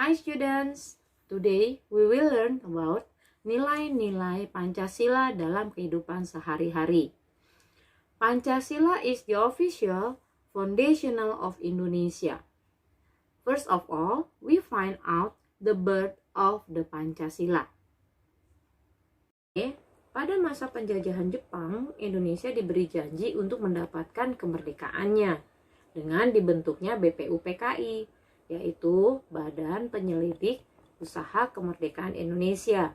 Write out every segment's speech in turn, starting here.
Hi students, today we will learn about nilai-nilai Pancasila dalam kehidupan sehari-hari. Pancasila is the official foundational of Indonesia. First of all, we find out the birth of the Pancasila. Pada masa penjajahan Jepang, Indonesia diberi janji untuk mendapatkan kemerdekaannya dengan dibentuknya BPUPKI, yaitu Badan Penyelidik Usaha Kemerdekaan Indonesia,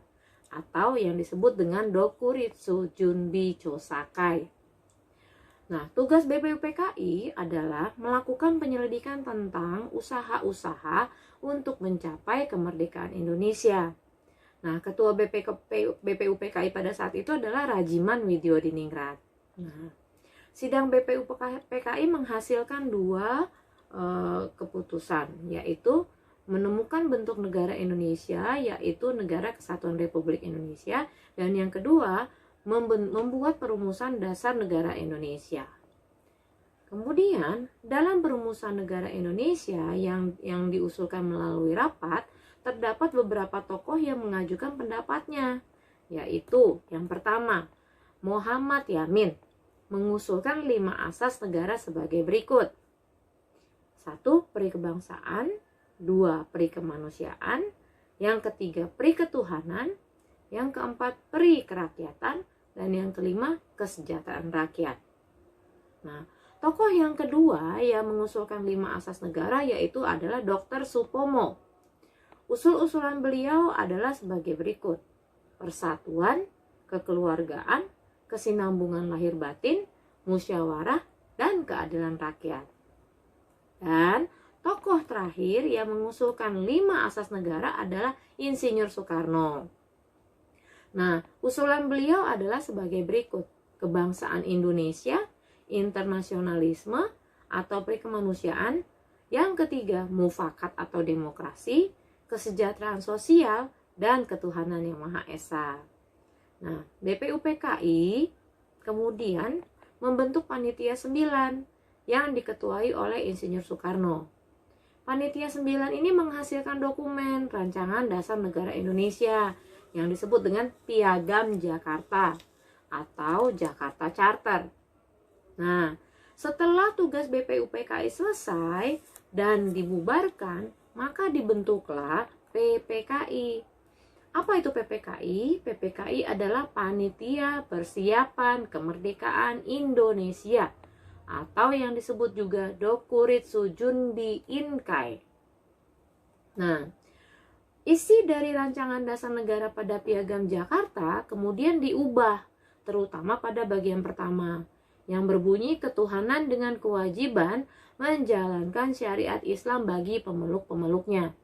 atau yang disebut dengan Dokuritsu Junbi Chosakai. Nah, tugas BPUPKI adalah melakukan penyelidikan tentang usaha-usaha untuk mencapai kemerdekaan Indonesia. Nah, ketua BPUPKI pada saat itu adalah Rajiman Widyodiningrat. Nah, sidang BPUPKI menghasilkan dua keputusan, yaitu menemukan bentuk negara Indonesia, yaitu Negara Kesatuan Republik Indonesia, dan yang kedua membuat perumusan dasar negara Indonesia. Kemudian dalam perumusan negara Indonesia yang diusulkan melalui rapat, terdapat beberapa tokoh yang mengajukan pendapatnya, yaitu yang pertama, Muhammad Yamin mengusulkan 5 asas negara sebagai berikut. 1. Peri kebangsaan, 2. Peri kemanusiaan, yang ketiga peri ketuhanan, yang keempat peri kerakyatan, dan yang kelima kesejahteraan rakyat. Nah, tokoh yang kedua yang mengusulkan 5 asas negara yaitu adalah Dr. Supomo. Usul-usulan beliau adalah sebagai berikut: persatuan, kekeluargaan, kesinambungan lahir batin, musyawarah, dan keadilan rakyat. Dan tokoh terakhir yang mengusulkan 5 asas negara adalah Insinyur Soekarno. Nah, usulan beliau adalah sebagai berikut: kebangsaan Indonesia, internasionalisme atau perikemanusiaan, yang ketiga mufakat atau demokrasi, kesejahteraan sosial, dan ketuhanan yang Maha Esa. Nah, BPUPKI kemudian membentuk Panitia 9 yang diketuai oleh Insinyur Soekarno. Panitia 9 ini menghasilkan dokumen Rancangan Dasar Negara Indonesia yang disebut dengan Piagam Jakarta atau Jakarta Charter. Nah, setelah tugas BPUPKI selesai dan dibubarkan, maka dibentuklah PPKI. Apa itu PPKI? PPKI adalah Panitia Persiapan Kemerdekaan Indonesia atau yang disebut juga Dokuritsu Junbi Inkai. Nah, isi dari rancangan dasar negara pada Piagam Jakarta kemudian diubah, terutama pada bagian pertama yang berbunyi ketuhanan dengan kewajiban menjalankan syariat Islam bagi pemeluk-pemeluknya.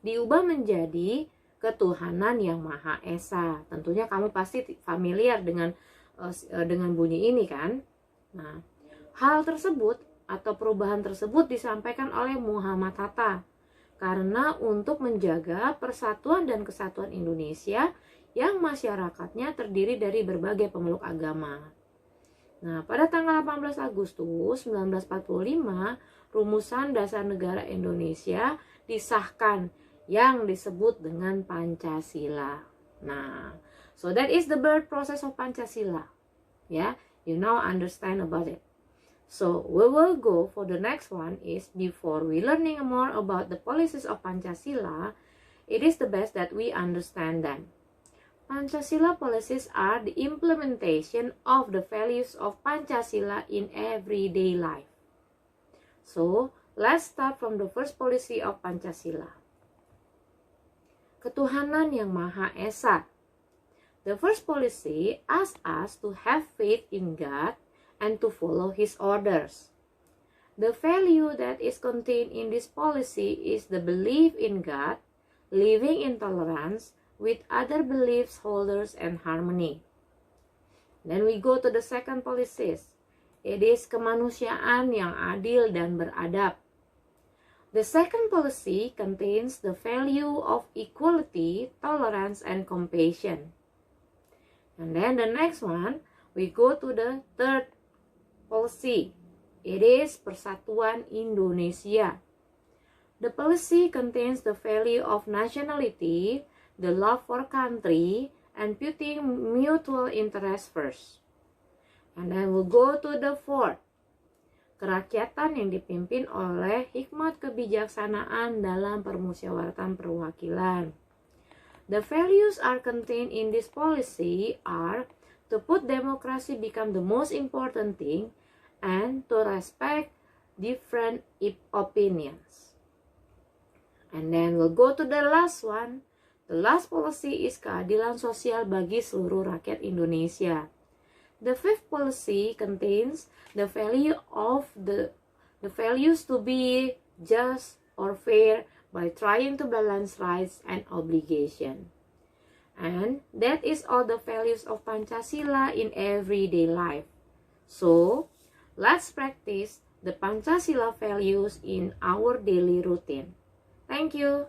Diubah menjadi ketuhanan yang Maha Esa. Tentunya kamu pasti familiar dengan bunyi ini kan? Nah, hal tersebut atau perubahan tersebut disampaikan oleh Muhammad Hatta karena untuk menjaga persatuan dan kesatuan Indonesia yang masyarakatnya terdiri dari berbagai pemeluk agama. Nah, pada tanggal 18 Agustus 1945, Rumusan Dasar Negara Indonesia disahkan yang disebut dengan Pancasila. Nah, so that is the birth process of Pancasila. Ya, you now understand about it. So, we will go for the next one is before we learning more about the policies of Pancasila, it is the best that we understand them. Pancasila policies are the implementation of the values of Pancasila in everyday life. So, let's start from the first policy of Pancasila. Ketuhanan yang Maha Esa. The first policy asks us to have faith in God and to follow His orders. The value that is contained in this policy is the belief in God, living in tolerance with other beliefs holders and harmony. Then we go to the second policies. It is kemanusiaan yang adil dan beradab. The second policy contains the value of equality, tolerance, and compassion. And then the next one, we go to the third policy. It is persatuan Indonesia. The policy contains the value of nationality, the love for country, and putting mutual interest first. And then we'll go to the fourth. Kerakyatan yang dipimpin oleh hikmat kebijaksanaan dalam permusyawaratan perwakilan. The values are contained in this policy are to put democracy become the most important thing and to respect different opinions. And then we'll go to the last one. The last policy is keadilan sosial bagi seluruh rakyat Indonesia. The fifth policy contains the value of the values to be just or fair by trying to balance rights and obligation. And that is all the values of Pancasila in everyday life. So, let's practice the Pancasila values in our daily routine. Thank you.